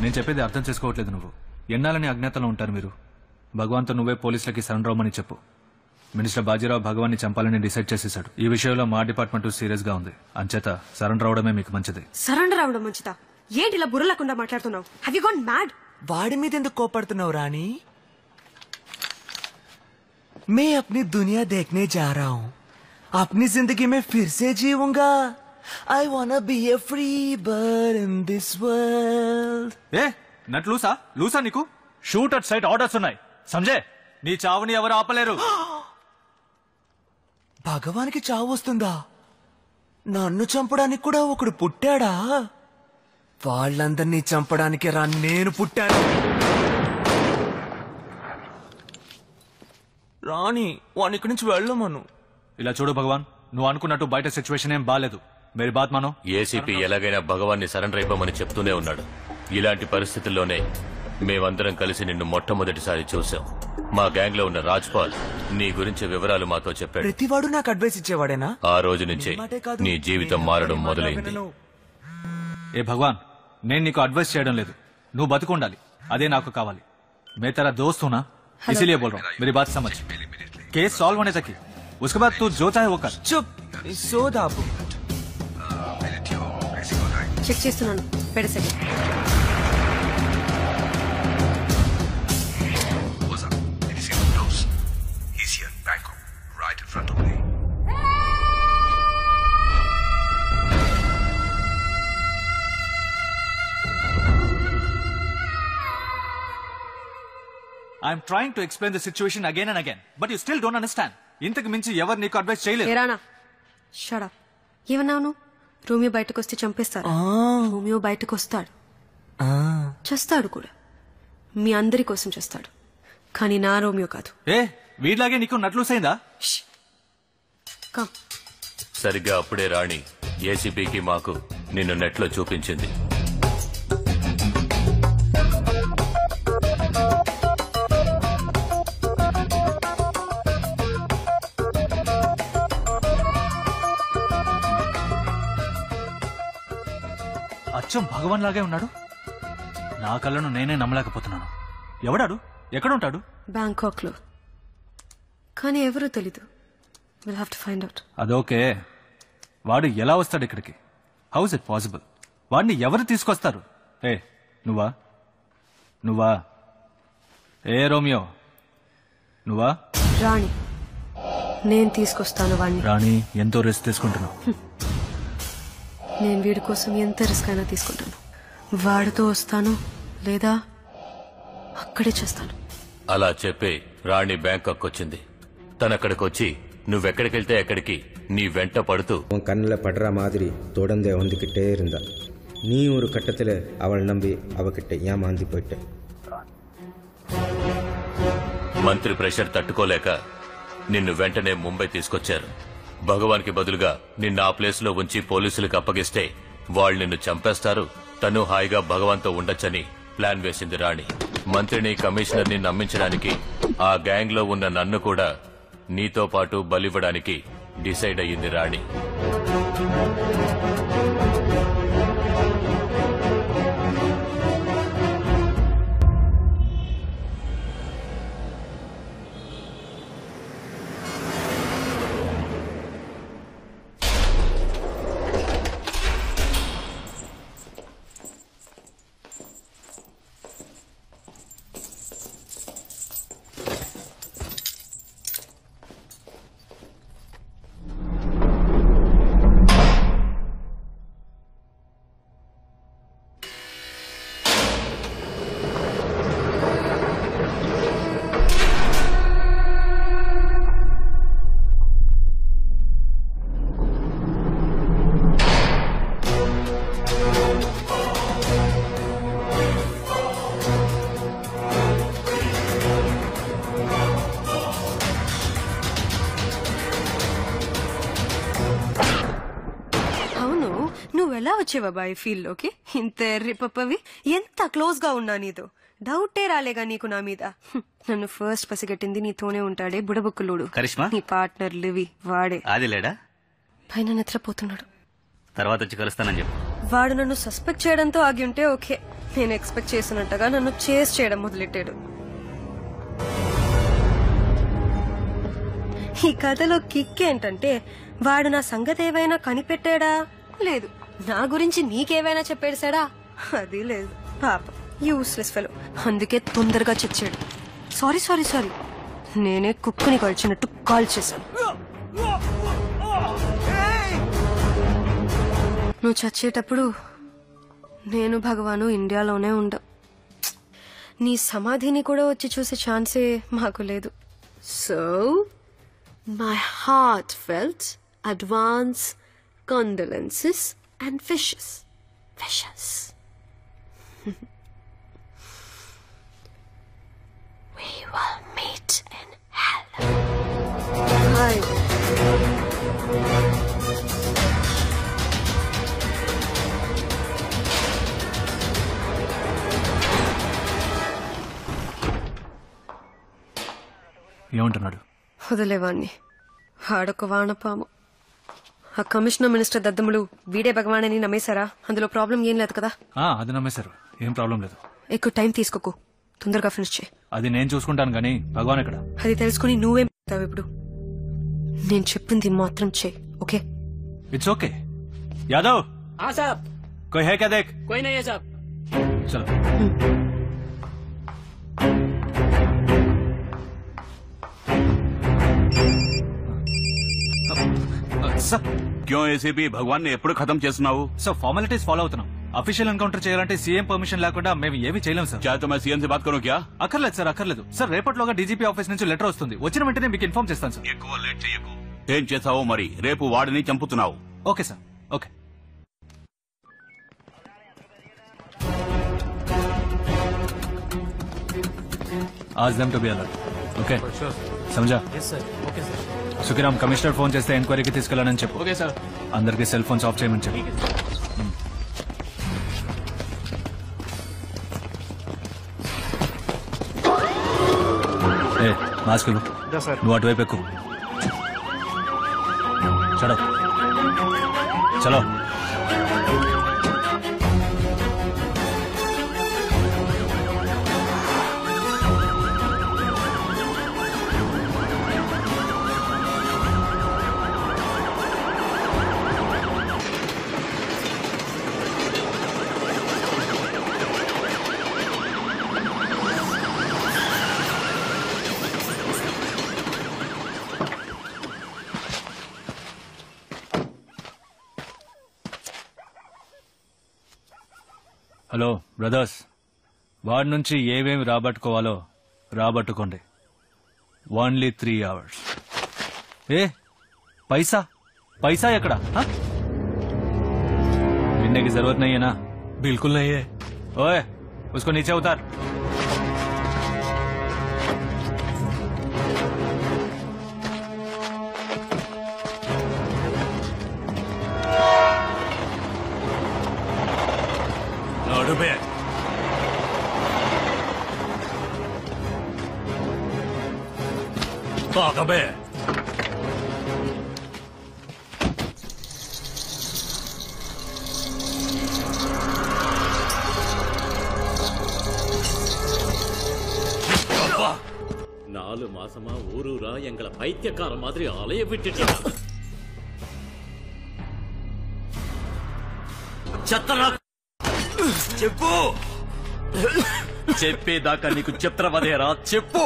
నేను చెప్పేది అర్థం చేసుకోవట్లేదు. నువ్వు ఎన్నాలని అజ్ఞాతంలో ఉంటారు మీరు. భగవాన్తో నువ్వే పోలీసులకి సరెండర్ అవ్వమని చెప్పు. మినిస్టర్ బాజీరావు భగవాన్ని చంపాలని డిసైడ్ చేసేశాడు. ఈ విషయంలో మా డిపార్ట్మెంట్ సీరియస్ గా ఉంది. అంచేత సరెండర్ అవడమే మీకు మంచిది. సరెండర్ అవడం మంచిదా? ఏంటి ఇలా బుర్రలేకుండా మాట్లాడుతున్నావు? Have you gone mad? వాడి మీద ఎందుకు కోపడుతున్నావు రాణి? मैं अपनी दुनिया देखने जा रहा हूँ. अपनी जिंदगी में फिर से जीऊंगा. I wanna be a free bird in this world. ఏ నట్ లూసా నీకు? షూట్ అట్ సైట్ ఆర్డర్స్ ఉన్నాయి. సంజయ్, నీ చావుని ఎవరు ఆపలేరు. భగవానికి చావు వస్తుందా? నన్ను చంపడానికి కూడా ఒకడు పుట్టాడా? వాళ్ళందరినీ చంపడానికి రా నేను పుట్టాను. రాణి వాడిని ఇక్కడి నుంచి వెళ్ళమను. ఇలా చూడు భగవాన్, నువ్వు అనుకున్నట్టు బయట సిచ్యువేషన్ ఏం బాలేదు. Mary bath మానో. ఏసీపీ ఎలాగైనా భగవాన్ని సరెండర్ అయిపోమని చెప్తూనే ఉన్నాడు. ఇలాంటి పరిస్థితుల్లోనే మేమందరం కలిసి నిన్ను మొట్టమొదటిసారి చూసాం. మా గ్యాంగ్ లో ఉన్న రాజ్పాల్ నీ గురించి వివరాలు మాతో చెప్పాడు. ప్రతివాడు నాకు అడ్వైస్ ఇచ్చేవాడేనా? ఆ రోజు నుంచే నీ జీవితం మారడం మొదలైంది. ఏ భగవాన్, నేను నీకు అడ్వైస్ చేయడం లేదు. నువ్వు బతుకుండాలి, అదే నాకు కావాలి. మే तेरा दोस्त हूं ना, इसीलिए बोल रहा हूँ. मेरी बात समझ. केस सॉल्व होने तक ही, उसके बाद तू जो चाहे वो कर. चुप సోదాపు. చెక్ చేస్తున్నాను. పెడసెట్. I'm trying to explain the situation again and again, but you still don't understand. ఇంతకు మించి ఎవరు నీకు అడ్వైస్ చేయలేదు. ఏరానా షట్ అప్. ఏమన్నావు నువ్వు? రోమియో బయటకు వస్తే చంపేస్తారు. రోమియో బయటకు వస్తాడు, చేస్తాడు కూడా. మీ అందరి కోసం చేస్తాడు, కానీ నా రోమియో కాదు. ఏ వీడిలాగే నీకు నట్లూసైందా? కమ్. సరిగ్గా అప్పుడే రాణి ఏసీపీకి మాకు నిన్ను నెట్ లో చూపించింది. అచ్చం భగవాన్ లాగే ఉన్నాడు. నా కళ్ళను నేనే నమ్మలేకపోతున్నాను. ఎవడాడు? ఎక్కడుంటాడు? బ్యాంకాక్ లో, కానీ ఎవరో తెలీదు. Will have to find out. అదోకే. వాడు ఎలా వస్తాడు ఇక్కడికి? How is it possible? వాడిని ఎవరు తీసుకొస్తారు? ఏ నువ్వా? ఏ రోమియో నువ్వా? రాణి, నేను తీసుకొస్తాను వాడిని. రాణి, ఎంతో రిస్క్ తీసుకుంటున్నావు. నేను వీడి కోసం ఎంత రిస్క్ అయినా తీసుకుంటాను. వాడితో వస్తాను, లేదా అక్కడే చేస్తాను. అలా చెప్పి రాణి బ్యాంకాక్ వచ్చింది. తనక్కడికొచ్చి నువ్వెక్కడికెళ్తే ఎక్కడికి నీ వెంట పడుతూ கண்ணில் படுற மாதிரி தொடர்ந்து வந்துக்கிட்டே இருந்தா. நீ ஒரு கட்டத்தில் அவள் நம்பி அவகிட்ட ஏமாந்து போயிட்ட. మంత్రి ప్రెషర్ తట్టుకోలేక నిన్ను వెంటనే ముంబై తీసుకొచ్చారు. భగవాన్కి బదులుగా నిన్ను ఆ ప్లేస్ లో ఉంచి పోలీసులకు అప్పగిస్తే వాళ్ళు నిన్ను చంపేస్తారు. తను హాయిగా భగవాన్తో ఉండొచ్చని ప్లాన్ వేసింది రాణి. మంత్రిని, కమిషనర్ని నమ్మించడానికి ఆ గ్యాంగ్ లో ఉన్న నన్ను కూడా నీతో పాటు బలివ్వడానికి డిసైడ్ అయ్యింది రాణి. నువ్వెలా వచ్చేవా బాయ్ ఫీల్డ్ లోకి? ఇంత ఎర్రి పప్పవి, ఎంత క్లోజ్ గా ఉన్నా నీతో. డౌటే రాలేగా నీకు నా మీద? నన్ను ఫస్ట్ పసిగట్టింది నీతోనే ఉంటాడే బుడబుక్కులుడు కరిష్మా, నీ పార్ట్నర్ లివి. వాడే అది లేడా? పైన నిద్రపోతున్నాడు. తర్వాత వచ్చి కలుస్తానని చెప్పు. వాడు నన్ను సస్పెక్ట్ చేయడంతో ఆగి ఉంటే ఓకే, నేను ఎక్స్పెక్ట్ చేసినట్టుగా నన్ను చేస్ చేయడం మొదలెట్టాడు. ఈ కథలో కిక్ ఏంటంటే వాడు నా సంగతి ఏవైనా కనిపెట్టాడా? లేదు. నా గురించి నీకేవైనా చెప్పేసాడా? అది లేదు. పాపం యూస్లెస్ ఫెలో. అందుకే తొందరగా చచ్చాడు. సారీ సారీ సారీ, నేనే కుక్కని కాల్చినట్టు కాల్ చేశాను. నువ్వు చచ్చేటప్పుడు నేను భగవాను ఇండియాలోనే ఉండం. నీ సమాధిని కూడా వచ్చి చూసే ఛాన్సే మాకు లేదు. So, my heartfelt advance condolences and wishes. We will meet in hell. Hi. ఏమంటున్నాడు? వదిలేవాణ్ణి, వాడొక వానపాము. ఆ కమిషనర్ మినిస్టర్ దద్దములు వీడే భగవాన్ నమ్మేశారా? అందులో ప్రాబ్లం ఏం లేదు కదా? అది నమ్మేశారు, ఏం ప్రాబ్లం లేదు. ఎక్కువ టైం తీసుకోకు, తొందరగా ఫినిష్ చేయి. అది నేను చూసుకుంటాను కానీ భగవాన్ ఎక్కడ? అది తెలుసుకుని నువ్వేం చేస్తావు ఇప్పుడు? నేను చెప్పింది మాత్రం చేయి, ఓకే? It's okay. యాదవ్, हाँ साहब, कोई है क्या देख? कोई नहीं है साहब. चलो. సార్, क्यों एसीपी भगवान ने ఎప్పుడు ఖతం చేస్తున్నావు? సార్ ఫార్మాలిటీస్ ఫాలో అవుతున్నాం. అఫీషియల్ ఎన్కౌంటర్ చేయాలంటే సీఎం పర్మిషన్ లేకుండా మేము ఏమీ చేయలేం సార్. क्या तो मैं सीएम से बात करूं क्या? అక్కర్లేదు సార్, అక్కర్లేదు సార్. రేపటిలోగా డీజీపీ ఆఫీస్ నుంచి లెటర్ వస్తుంది. వచ్చిన వెంటనే మీకు ఇన్ఫార్మ్ చేస్తాను సార్. ఎక్కువ లేట్ చేయకు. ఏం చేసావో మరి, రేపు వాడిని చంపుతున్నావు. Okay sir, okay. Ask them to be alert. Okay? समझा? Yes sir. Okay sir. Sukhiram, commissioner phone చేస్తే ఎంక్వైరీకి తీసుకెళ్ళానని చెప్పు. Okay sir. అందరికి సెల్ ఫోన్స్ ఆఫ్ చేయమని చెప్పు. మాస్క్ నువ్వు అటువైపు ఎక్కువ. చలో చలో. హలో బ్రదర్స్, వాడి నుంచి ఏమేమి రాబట్టుకోవాలో రాబట్టుకోండి. Only 3 hours. ఏ पैसा पैसा ఎక్కడ? गिनने की जरूरत नहीं है ना? बिल्कुल नहीं है. ओए, उसको नीचे उतार. నడుబే. బాగబే. நாலு மாசமா ஊரூரா எங்களை பைத்தியக்கார மாதிரி அலைய விட்டுட்டு చెత్తరా చెప్పు. చెప్పేదాకా నీకు చిత్రవదేరా? చెప్పు,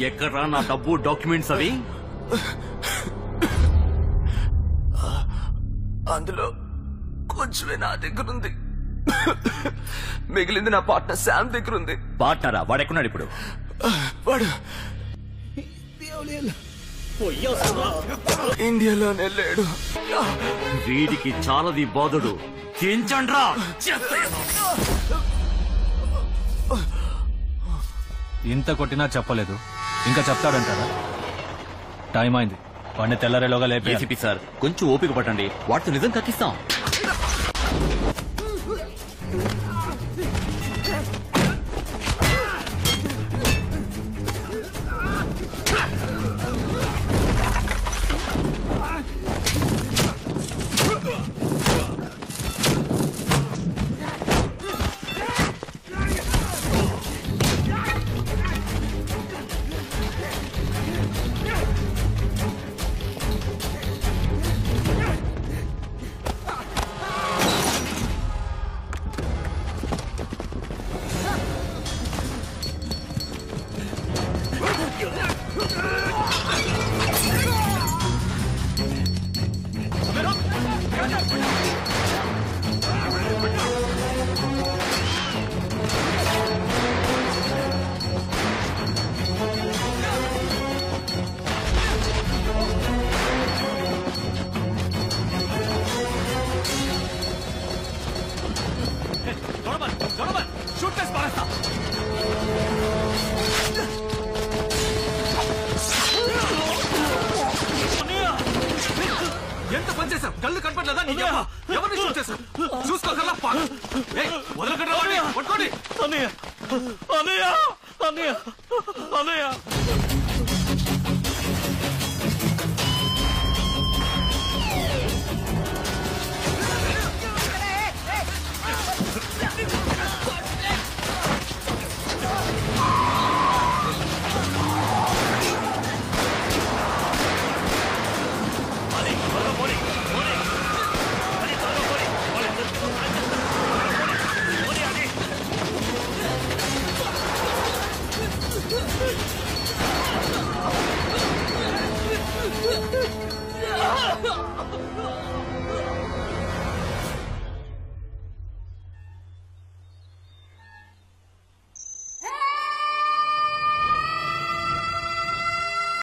ఎక్కడ్రా నా డబ్బు, డాక్యుమెంట్స్ అవి? అందులో కొంచెమే నా దగ్గర ఉంది, మిగిలింది నా పార్ట్నర్ శామ్ దగ్గర ఉంది. పార్ట్నరా? వాడెక్కున్నాడు ఇప్పుడు? వాడు ఇండియాలోనే లేడు. వీడికి చాలది బాధుడు. చేయించండ్రా. ఇంత కొట్టినా చెప్పలేదు, ఇంకా చెప్తాడంటారా? టైం అయింది, వాడిని తెల్లరేలోగా లేపి. ఏసీపీ సార్, కొంచెం ఓపిక పట్టండి, వాటితో నిజం కక్కిస్తాం. వదలకండి వాడిని. పట్టుకోండి. అన్నయ్య అన్నయ్య అన్నయ్య అన్నయ్య